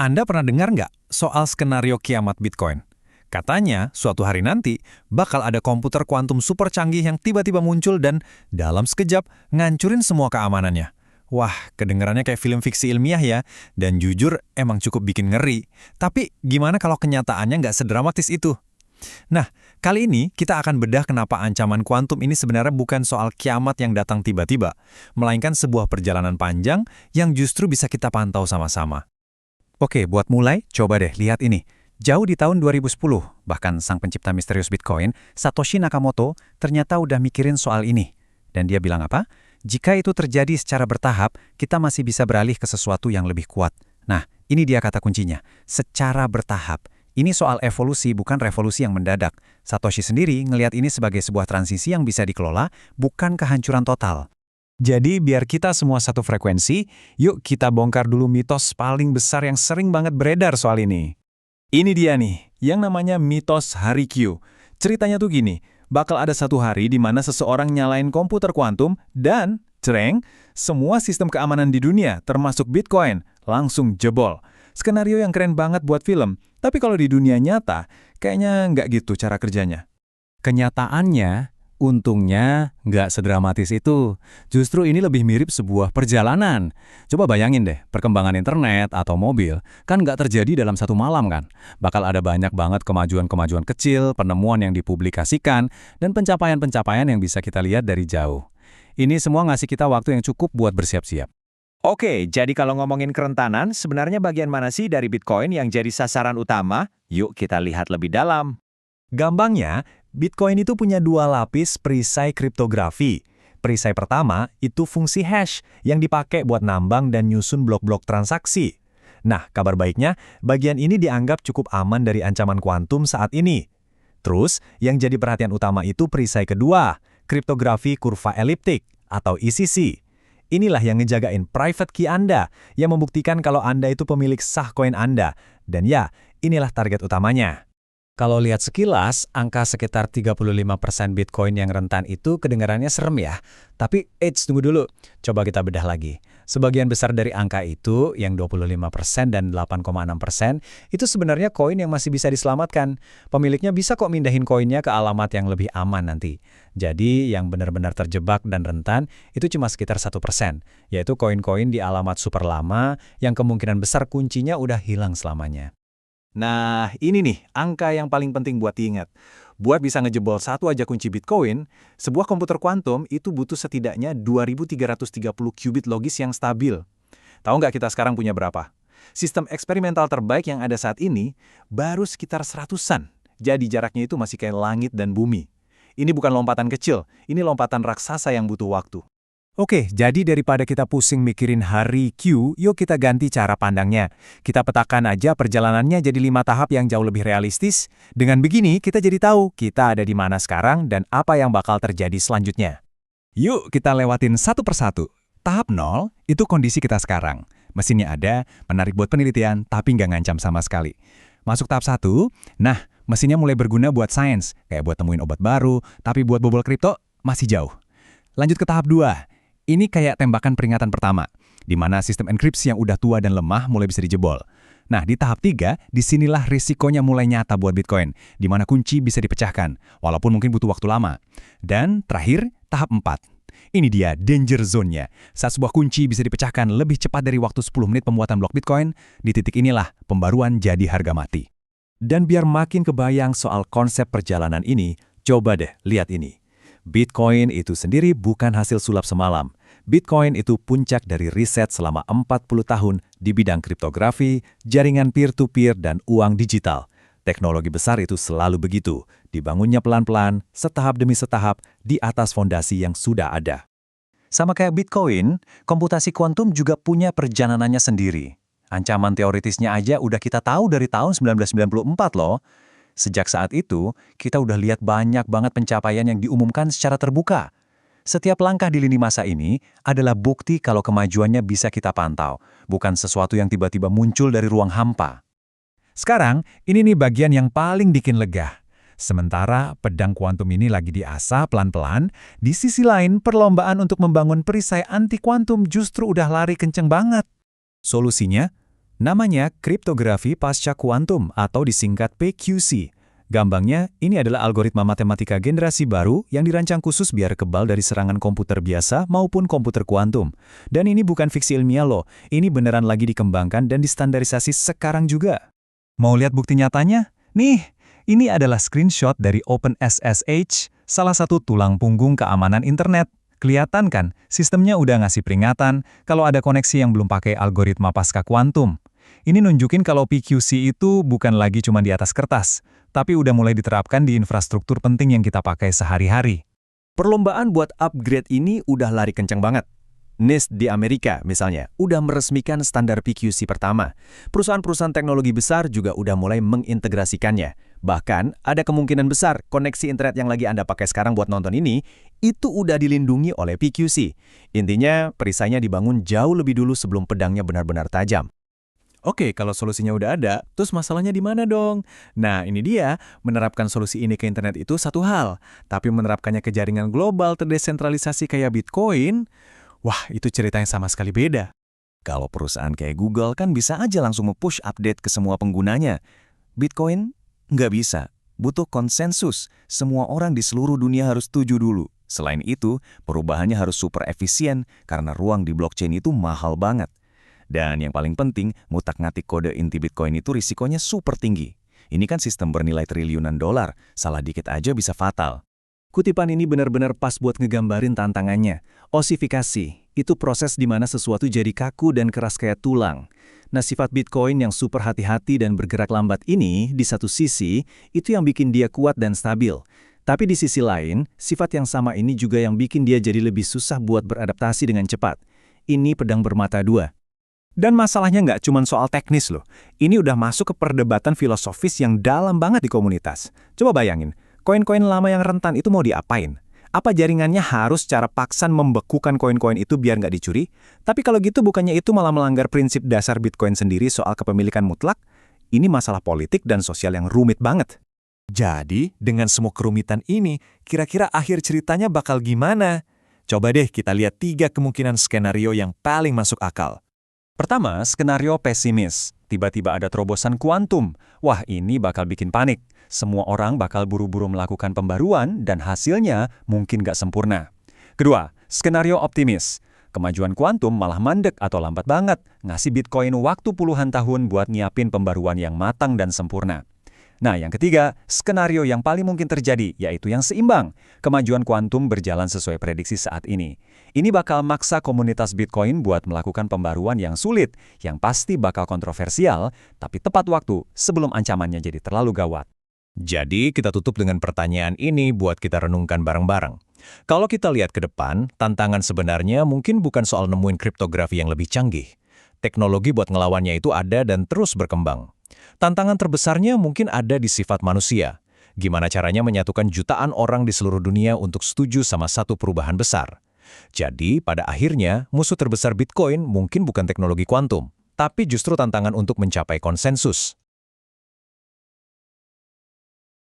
Anda pernah dengar nggak soal skenario kiamat Bitcoin? Katanya, suatu hari nanti bakal ada komputer kuantum super canggih yang tiba-tiba muncul dan dalam sekejap ngancurin semua keamanannya. Wah, kedengarannya kayak film fiksi ilmiah ya, dan jujur emang cukup bikin ngeri. Tapi gimana kalau kenyataannya nggak sedramatis itu? Nah, kali ini kita akan bedah kenapa ancaman kuantum ini sebenarnya bukan soal kiamat yang datang tiba-tiba, melainkan sebuah perjalanan panjang yang justru bisa kita pantau sama-sama. Oke, buat mulai, coba deh lihat ini. Jauh di tahun 2010, bahkan sang pencipta misterius Bitcoin, Satoshi Nakamoto, ternyata udah mikirin soal ini. Dan dia bilang apa? Jika itu terjadi secara bertahap, kita masih bisa beralih ke sesuatu yang lebih kuat. Nah, ini dia kata kuncinya, secara bertahap. Ini soal evolusi, bukan revolusi yang mendadak. Satoshi sendiri ngelihat ini sebagai sebuah transisi yang bisa dikelola, bukan kehancuran total. Jadi biar kita semua satu frekuensi, yuk kita bongkar dulu mitos paling besar yang sering banget beredar soal ini. Ini dia nih, yang namanya mitos hari Q. Ceritanya tuh gini, bakal ada satu hari di mana seseorang nyalain komputer kuantum dan, cereng, semua sistem keamanan di dunia, termasuk Bitcoin, langsung jebol. Skenario yang keren banget buat film, tapi kalau di dunia nyata, kayaknya nggak gitu cara kerjanya. Kenyataannya, untungnya nggak sedramatis itu. Justru ini lebih mirip sebuah perjalanan. Coba bayangin deh, perkembangan internet atau mobil kan nggak terjadi dalam satu malam kan. Bakal ada banyak banget kemajuan-kemajuan kecil, penemuan yang dipublikasikan, dan pencapaian-pencapaian yang bisa kita lihat dari jauh. Ini semua ngasih kita waktu yang cukup buat bersiap-siap. Oke, jadi kalau ngomongin kerentanan, sebenarnya bagian mana sih dari Bitcoin yang jadi sasaran utama? Yuk kita lihat lebih dalam. Gampangnya, Bitcoin itu punya dua lapis perisai kriptografi. Perisai pertama itu fungsi hash yang dipakai buat nambang dan nyusun blok-blok transaksi. Nah, kabar baiknya, bagian ini dianggap cukup aman dari ancaman kuantum saat ini. Terus, yang jadi perhatian utama itu perisai kedua, kriptografi kurva eliptik atau ECC. Inilah yang ngejagain private key Anda, yang membuktikan kalau Anda itu pemilik sah koin Anda. Dan ya, inilah target utamanya. Kalau lihat sekilas, angka sekitar 35% Bitcoin yang rentan itu kedengarannya serem ya. Tapi, tunggu dulu. Coba kita bedah lagi. Sebagian besar dari angka itu, yang 25% dan 8,6%, itu sebenarnya koin yang masih bisa diselamatkan. Pemiliknya bisa kok mindahin koinnya ke alamat yang lebih aman nanti. Jadi, yang benar-benar terjebak dan rentan, itu cuma sekitar 1%, yaitu koin-koin di alamat super lama, yang kemungkinan besar kuncinya udah hilang selamanya. Nah, ini nih angka yang paling penting buat diingat. Buat bisa ngejebol satu aja kunci Bitcoin, sebuah komputer kuantum itu butuh setidaknya 2330 qubit logis yang stabil. Tahu nggak kita sekarang punya berapa? Sistem eksperimental terbaik yang ada saat ini baru sekitar 100-an. Jadi jaraknya itu masih kayak langit dan bumi. Ini bukan lompatan kecil, ini lompatan raksasa yang butuh waktu. Oke, jadi daripada kita pusing mikirin hari Q, yuk kita ganti cara pandangnya. Kita petakan aja perjalanannya jadi 5 tahap yang jauh lebih realistis. Dengan begini, kita jadi tahu kita ada di mana sekarang dan apa yang bakal terjadi selanjutnya. Yuk kita lewatin satu persatu. Tahap 0, itu kondisi kita sekarang. Mesinnya ada, menarik buat penelitian, tapi nggak ngancam sama sekali. Masuk tahap 1, nah, mesinnya mulai berguna buat sains, kayak buat temuin obat baru, tapi buat bobol kripto, masih jauh. Lanjut ke tahap 2. Ini kayak tembakan peringatan pertama, di mana sistem enkripsi yang udah tua dan lemah mulai bisa dijebol. Nah, di tahap 3, disinilah risikonya mulai nyata buat Bitcoin, di mana kunci bisa dipecahkan, walaupun mungkin butuh waktu lama. Dan terakhir, tahap 4. Ini dia danger zone-nya. Saat sebuah kunci bisa dipecahkan lebih cepat dari waktu 10 menit pembuatan blok Bitcoin, di titik inilah pembaruan jadi harga mati. Dan biar makin kebayang soal konsep perjalanan ini, coba deh lihat ini. Bitcoin itu sendiri bukan hasil sulap semalam. Bitcoin itu puncak dari riset selama 40 tahun di bidang kriptografi, jaringan peer-to-peer, dan uang digital. Teknologi besar itu selalu begitu, dibangunnya pelan-pelan, setahap demi setahap, di atas fondasi yang sudah ada. Sama kayak Bitcoin, komputasi kuantum juga punya perjalanannya sendiri. Ancaman teoritisnya aja udah kita tahu dari tahun 1994 loh. Sejak saat itu, kita udah lihat banyak banget pencapaian yang diumumkan secara terbuka. Setiap langkah di lini masa ini adalah bukti kalau kemajuannya bisa kita pantau, bukan sesuatu yang tiba-tiba muncul dari ruang hampa. Sekarang, ini nih bagian yang paling bikin lega. Sementara pedang kuantum ini lagi diasah pelan-pelan, di sisi lain perlombaan untuk membangun perisai anti kuantum justru udah lari kenceng banget. Solusinya? Namanya kriptografi pasca kuantum atau disingkat PQC. Gampangnya, ini adalah algoritma matematika generasi baru yang dirancang khusus biar kebal dari serangan komputer biasa maupun komputer kuantum. Dan ini bukan fiksi ilmiah loh, ini beneran lagi dikembangkan dan distandarisasi sekarang juga. Mau lihat bukti nyatanya? Nih, ini adalah screenshot dari OpenSSH, salah satu tulang punggung keamanan internet. Kelihatan kan, sistemnya udah ngasih peringatan kalau ada koneksi yang belum pakai algoritma pasca kuantum. Ini nunjukin kalau PQC itu bukan lagi cuma di atas kertas, tapi udah mulai diterapkan di infrastruktur penting yang kita pakai sehari-hari. Perlombaan buat upgrade ini udah lari kencang banget. NIST di Amerika misalnya udah meresmikan standar PQC pertama. Perusahaan-perusahaan teknologi besar juga udah mulai mengintegrasikannya. Bahkan ada kemungkinan besar koneksi internet yang lagi Anda pakai sekarang buat nonton ini, itu udah dilindungi oleh PQC. Intinya, perisainya dibangun jauh lebih dulu sebelum pedangnya benar-benar tajam. Oke, kalau solusinya udah ada, terus masalahnya di mana dong? Nah, ini dia, menerapkan solusi ini ke internet itu satu hal, tapi menerapkannya ke jaringan global terdesentralisasi kayak Bitcoin, wah, itu cerita yang sama sekali beda. Kalau perusahaan kayak Google kan bisa aja langsung nge-push update ke semua penggunanya. Bitcoin nggak bisa, butuh konsensus. Semua orang di seluruh dunia harus setuju dulu. Selain itu, perubahannya harus super efisien karena ruang di blockchain itu mahal banget. Dan yang paling penting, ngutak-ngatik kode inti Bitcoin itu risikonya super tinggi. Ini kan sistem bernilai triliunan dolar, salah dikit aja bisa fatal. Kutipan ini benar-benar pas buat ngegambarin tantangannya. Osifikasi, itu proses di mana sesuatu jadi kaku dan keras kayak tulang. Nah, sifat Bitcoin yang super hati-hati dan bergerak lambat ini, di satu sisi, itu yang bikin dia kuat dan stabil. Tapi di sisi lain, sifat yang sama ini juga yang bikin dia jadi lebih susah buat beradaptasi dengan cepat. Ini pedang bermata dua. Dan masalahnya nggak cuma soal teknis loh, ini udah masuk ke perdebatan filosofis yang dalam banget di komunitas. Coba bayangin, koin-koin lama yang rentan itu mau diapain? Apa jaringannya harus secara paksa membekukan koin-koin itu biar nggak dicuri? Tapi kalau gitu bukannya itu malah melanggar prinsip dasar Bitcoin sendiri soal kepemilikan mutlak? Ini masalah politik dan sosial yang rumit banget. Jadi, dengan semua kerumitan ini, kira-kira akhir ceritanya bakal gimana? Coba deh kita lihat 3 kemungkinan skenario yang paling masuk akal. Pertama, skenario pesimis. Tiba-tiba ada terobosan kuantum. Wah, ini bakal bikin panik. Semua orang bakal buru-buru melakukan pembaruan dan hasilnya mungkin nggak sempurna. Kedua, skenario optimis. Kemajuan kuantum malah mandek atau lambat banget, ngasih Bitcoin waktu puluhan tahun buat nyiapin pembaruan yang matang dan sempurna. Nah, yang ketiga, skenario yang paling mungkin terjadi, yaitu yang seimbang. Kemajuan kuantum berjalan sesuai prediksi saat ini. Ini bakal maksa komunitas Bitcoin buat melakukan pembaruan yang sulit, yang pasti bakal kontroversial, tapi tepat waktu sebelum ancamannya jadi terlalu gawat. Jadi, kita tutup dengan pertanyaan ini buat kita renungkan bareng-bareng. Kalau kita lihat ke depan, tantangan sebenarnya mungkin bukan soal nemuin kriptografi yang lebih canggih. Teknologi buat ngelawannya itu ada dan terus berkembang. Tantangan terbesarnya mungkin ada di sifat manusia. Gimana caranya menyatukan jutaan orang di seluruh dunia untuk setuju sama satu perubahan besar. Jadi, pada akhirnya, musuh terbesar Bitcoin mungkin bukan teknologi kuantum, tapi justru tantangan untuk mencapai konsensus.